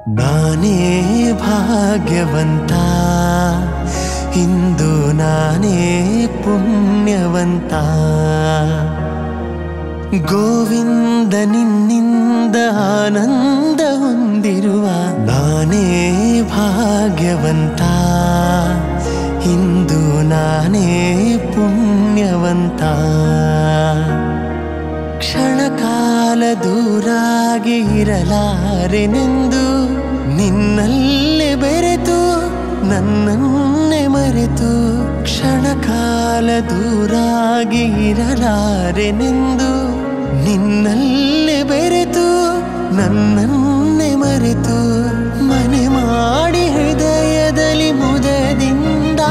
ನಾನೇ ಭಾಗ್ಯವಂತ ಇಂದು ನಾನೇ ಪುಣ್ಯವಂತ ಗೋವಿಂದ ನಿನ್ನಿಂದ ಆನಂದ ಹೊಂದಿರುವ ನಾನೇ ಭಾಗ್ಯವಂತ ಇಂದು ನಾನೇ ಪುಣ್ಯವಂತ ಕ್ಷಣಕಾಲ ದೂರಾಗಿ ಇರಲಾರೆನೆಂದು ನಿನ್ನಲ್ಲೇ ಬೆರೆತು ನನ್ನನ್ನೇ ಮರೆತು ಕ್ಷಣಕಾಲ ದೂರಾಗಿ ಇರಲಾರೆನೆಂದು ನಿನ್ನಲ್ಲೇ ಬೆರೆತು ನನ್ನನ್ನೇ ಮರೆತು ಮನೆ ಮಾಡಿ ಹೃದಯದಲ್ಲಿ ಮುದದಿಂದ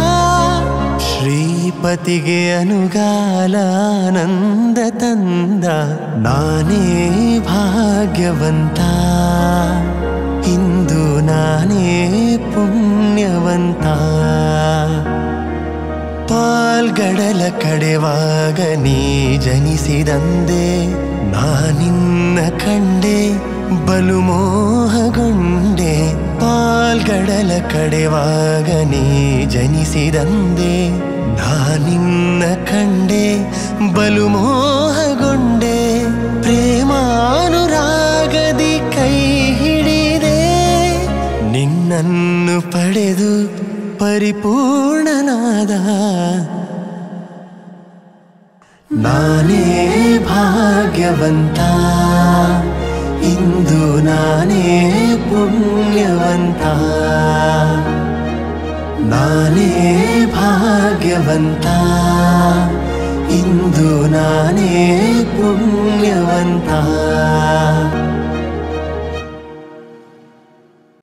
ಶ್ರೀಪತಿಗೆ ಅನುಗಾಲ ಆನಂದ ತಂದ ನಾನೇ ಭಾಗ್ಯವಂತ ಇಂದು ನಾನೇ ಪುಣ್ಯವಂತ ಪಾಲ್ಗಡಲ ಕಡೆವಾಗ ನೀ ಜನಿಸಿದಂದೆ ನಾನಿನ್ನ ಕಂಡೆ ಬಲು ಮೋಹಗೊಂಡೆ ಪಾಲ್ಗಡಲ ಕಡೆವಾಗ ನೀ ಜನಿಸಿದಂದೆ ನಾನಿನ್ನ ಕಂಡೆ ಬಲು ಮೋಹಗೊಂಡೆ ಪ್ರೇಮಾನುರಾಗದಿ ಕೈ ಹಿಡಿದೆ ನಿನ್ನನ್ನು ಪಡೆದು ಪರಿಪೂರ್ಣನಾದ ನಾನೇ ಭಾಗ್ಯವಂತ ಇಂದು ನಾನೇ ಪುಣ್ಯವಂತ ನಾನೇ ಭಾಗ್ಯವಂತ ಇಂದು ನಾನೇ ಪುಣ್ಯವಂತ